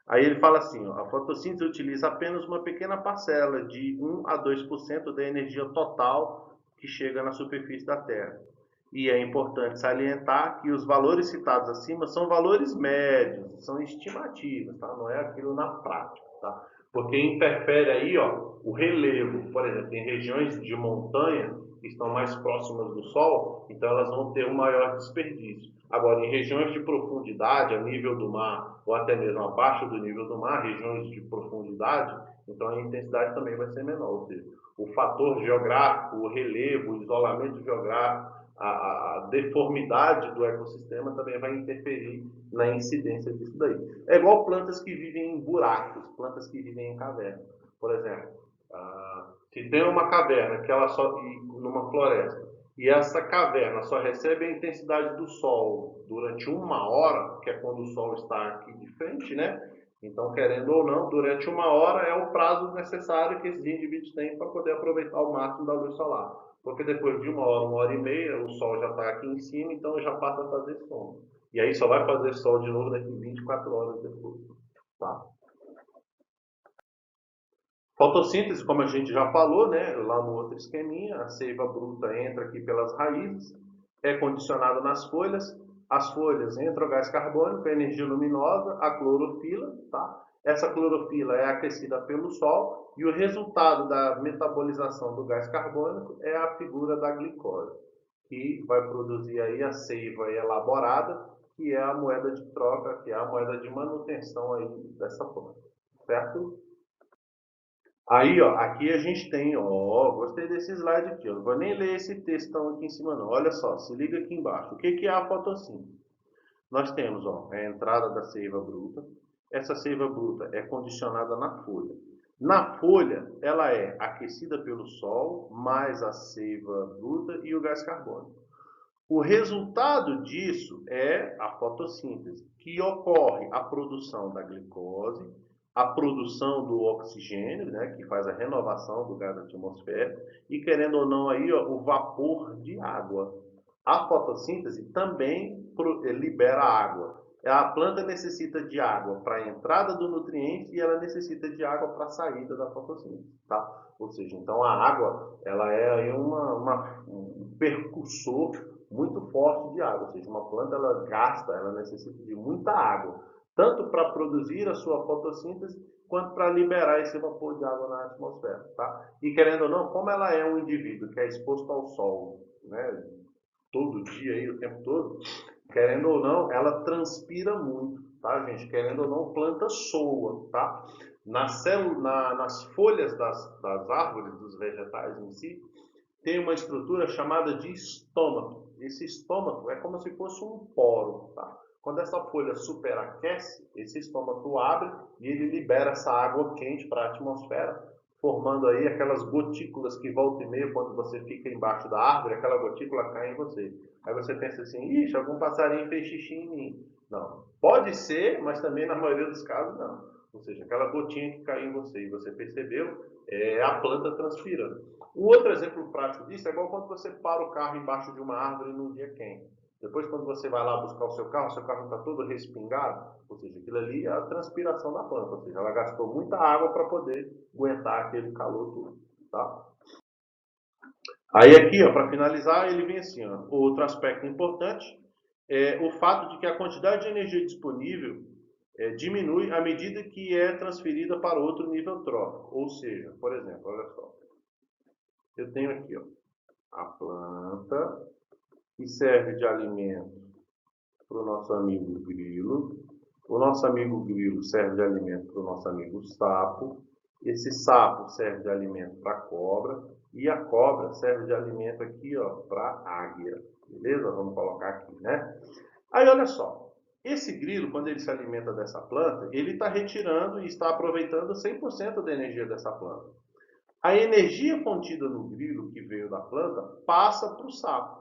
Aí ele fala assim, ó, a fotossíntese utiliza apenas uma pequena parcela de 1 a 2% da energia total que chega na superfície da Terra. E é importante salientar que os valores citados acima são valores médios, são estimativas, tá? Não é aquilo na prática, tá? Porque interfere aí, ó, o relevo. Por exemplo, em regiões de montanha que estão mais próximas do Sol, então elas vão ter um maior desperdício. Agora, em regiões de profundidade, a nível do mar, ou até mesmo abaixo do nível do mar, regiões de profundidade, então a intensidade também vai ser menor. Ou seja, o fator geográfico, o relevo, o isolamento geográfico, a deformidade do ecossistema também vai interferir na incidência disso daí. É igual plantas que vivem em buracos, plantas que vivem em cavernas. Por exemplo, se tem uma caverna que ela só numa floresta e essa caverna só recebe a intensidade do sol durante 1 hora, que é quando o sol está aqui de frente, né? Então, querendo ou não, durante 1 hora é o prazo necessário que esses indivíduos têm para poder aproveitar o máximo da luz solar. Porque depois de 1 hora, 1 hora e meia, o sol já está aqui em cima, então já passa a fazer sombra. E aí só vai fazer sol de novo daqui 24 horas depois. Tá? Fotossíntese, como a gente já falou, né, lá no outro esqueminha, a seiva bruta entra aqui pelas raízes, é condicionada nas folhas, as folhas entram o gás carbônico, a energia luminosa, a clorofila, tá? Essa clorofila é aquecida pelo sol e o resultado da metabolização do gás carbônico é a figura da glicose, que vai produzir aí a seiva elaborada, que é a moeda de troca, que é a moeda de manutenção aí dessa planta, certo? Aí, ó, aqui a gente tem, ó, gostei desse slide aqui, ó, não vou nem ler esse textão aqui em cima não, olha só, se liga aqui embaixo, o que que é a fotossíntese? Nós temos, ó, a entrada da seiva bruta, essa seiva bruta é condicionada na folha. Na folha, ela é aquecida pelo sol, mais a seiva bruta e o gás carbônico. O resultado disso é a fotossíntese, que ocorre a produção da glicose, a produção do oxigênio, né, que faz a renovação do gás atmosférico, e querendo ou não aí, ó, o vapor de água. A fotossíntese também libera água. A planta necessita de água para a entrada do nutriente e ela necessita de água para a saída da fotossíntese, tá? Ou seja, então a água ela é aí um percussor muito forte de água, ou seja, uma planta ela necessita de muita água, tanto para produzir a sua fotossíntese, quanto para liberar esse vapor de água na atmosfera, tá? E querendo ou não, como ela é um indivíduo que é exposto ao sol, né, todo dia aí, o tempo todo, querendo ou não, ela transpira muito, tá, gente? Querendo ou não, planta soa, tá? Nas folhas das árvores, dos vegetais em si, tem uma estrutura chamada de estômago. Esse estômago é como se fosse um poro, tá? Quando essa folha superaquece, esse estômago abre e ele libera essa água quente para a atmosfera, formando aí aquelas gotículas que volta e meia, quando você fica embaixo da árvore, aquela gotícula cai em você. Aí você pensa assim, ixi, algum passarinho fez xixi em mim. Não. Pode ser, mas também na maioria dos casos não. Ou seja, aquela gotinha que caiu em você e você percebeu, é a planta transpirando. Um outro exemplo prático disso é igual quando você para o carro embaixo de uma árvore num dia quente. Depois, quando você vai lá buscar o seu carro está todo respingado, ou seja, aquilo ali é a transpiração da planta, ou seja, ela gastou muita água para poder aguentar aquele calor todo, tá? Aí aqui, para finalizar, ele vem assim, ó, outro aspecto importante é o fato de que a quantidade de energia disponível diminui à medida que é transferida para outro nível trófico. Ou seja, por exemplo, olha só, eu tenho aqui ó, a planta que serve de alimento para o nosso amigo grilo. O nosso amigo grilo serve de alimento para o nosso amigo sapo. Esse sapo serve de alimento para a cobra. E a cobra serve de alimento aqui para a águia. Beleza? Vamos colocar aqui, né? Aí olha só. Esse grilo, quando ele se alimenta dessa planta, ele está retirando e está aproveitando 100% da energia dessa planta. A energia contida no grilo que veio da planta passa para o sapo.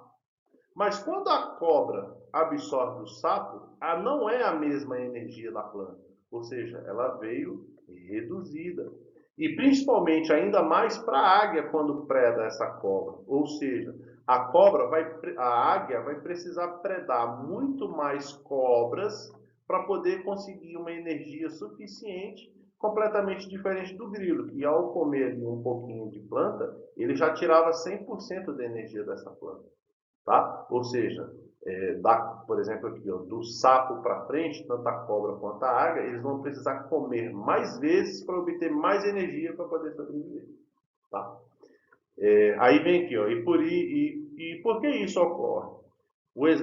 Mas quando a cobra absorve o sapo, não é a mesma energia da planta. Ou seja, ela veio reduzida. E principalmente ainda mais para a águia quando preda essa cobra. Ou seja, a águia vai precisar predar muito mais cobras para poder conseguir uma energia suficiente, completamente diferente do grilo, que ao comer ali um pouquinho de planta, ele já tirava 100% da energia dessa planta. Tá? Ou seja, por exemplo, aqui, ó, do sapo para frente, tanto a cobra quanto a águia, eles vão precisar comer mais vezes para obter mais energia para poder sobreviver. Tá? Aí vem aqui, ó, e por que isso ocorre?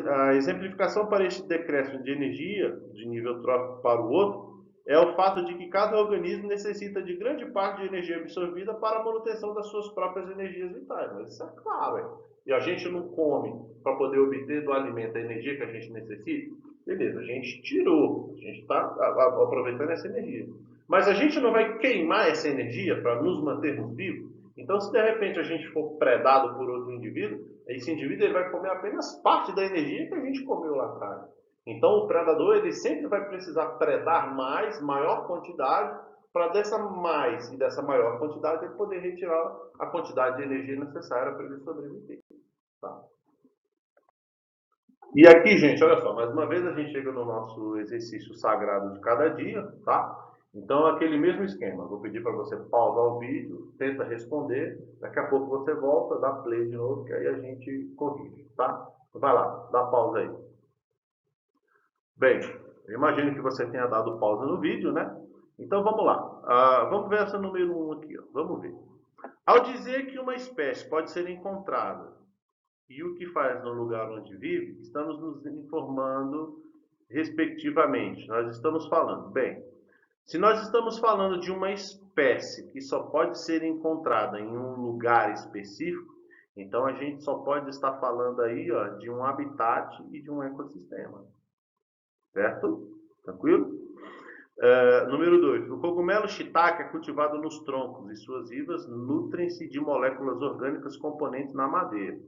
A exemplificação para este decréscimo de energia, de nível trófico para o outro, é o fato de que cada organismo necessita de grande parte de energia absorvida para a manutenção das suas próprias energias vitais. Mas isso é claro, E a gente não come para poder obter do alimento a energia que a gente necessita? Beleza, a gente tirou, a gente está aproveitando essa energia. Mas a gente não vai queimar essa energia para nos mantermos vivos? Então, se de repente a gente for predado por outro indivíduo, esse indivíduo ele vai comer apenas parte da energia que a gente comeu lá atrás. Então, o predador ele sempre vai precisar predar mais, maior quantidade, para dessa mais e dessa maior quantidade ele poder retirar a quantidade de energia necessária para ele sobreviver. Tá? E aqui, gente, olha só, mais uma vez a gente chega no nosso exercício sagrado de cada dia, tá? Então, aquele mesmo esquema. Vou pedir para você pausar o vídeo, tenta responder, daqui a pouco você volta, dá play de novo, que aí a gente corrige, tá? Vai lá, dá pausa aí. Bem, eu imagino que você tenha dado pausa no vídeo, né? Então, vamos lá. Vamos ver essa número 1 aqui, ó. Vamos ver. Ao dizer que uma espécie pode ser encontrada e o que faz no lugar onde vive, estamos nos informando respectivamente. Nós estamos falando, bem, se nós estamos falando de uma espécie que só pode ser encontrada em um lugar específico, então a gente só pode estar falando aí ó, de um habitat e de um ecossistema. Certo? Tranquilo? Número 2. O cogumelo shiitake é cultivado nos troncos e suas vivas nutrem-se de moléculas orgânicas componentes na madeira.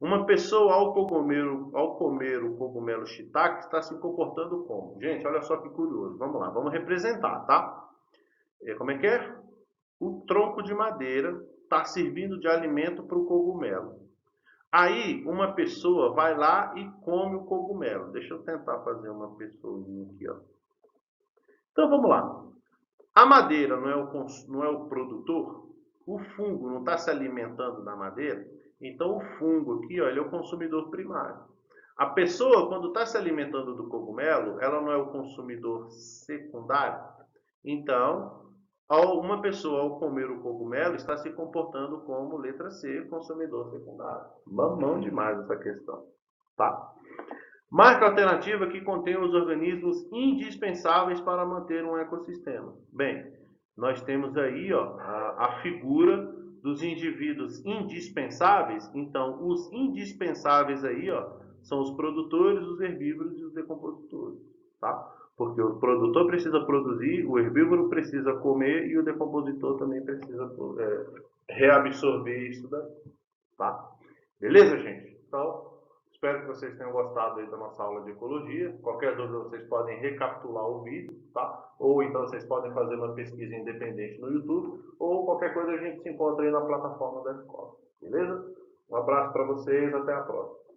Uma pessoa, ao comer o cogumelo shiitake, está se comportando como? Gente, olha só que curioso. Vamos lá, vamos representar, tá? Como é que é? O tronco de madeira está servindo de alimento para o cogumelo. Aí, uma pessoa vai lá e come o cogumelo. Deixa eu tentar fazer uma pessoinha aqui, ó. Então, vamos lá. A madeira não é o produtor? O fungo não está se alimentando da madeira? Então, o fungo aqui, ó, ele é o consumidor primário. A pessoa, quando está se alimentando do cogumelo, ela não é o consumidor secundário? Então, uma pessoa, ao comer o cogumelo, está se comportando como, letra C, consumidor secundário. Mamão demais essa questão. Tá? Marca alternativa que contém os organismos indispensáveis para manter um ecossistema. Bem, nós temos aí ó, a figura dos indivíduos indispensáveis. Então, os indispensáveis aí ó, são os produtores, os herbívoros e os decompositores. Tá? Porque o produtor precisa produzir, o herbívoro precisa comer e o decompositor também precisa reabsorver isso daí. Tá? Beleza, gente? Então, Espero que vocês tenham gostado aí da nossa aula de ecologia. Qualquer dúvida vocês podem recapitular o vídeo, tá? Ou então vocês podem fazer uma pesquisa independente no YouTube, ou qualquer coisa a gente se encontra aí na plataforma da escola, beleza? Um abraço para vocês, até a próxima.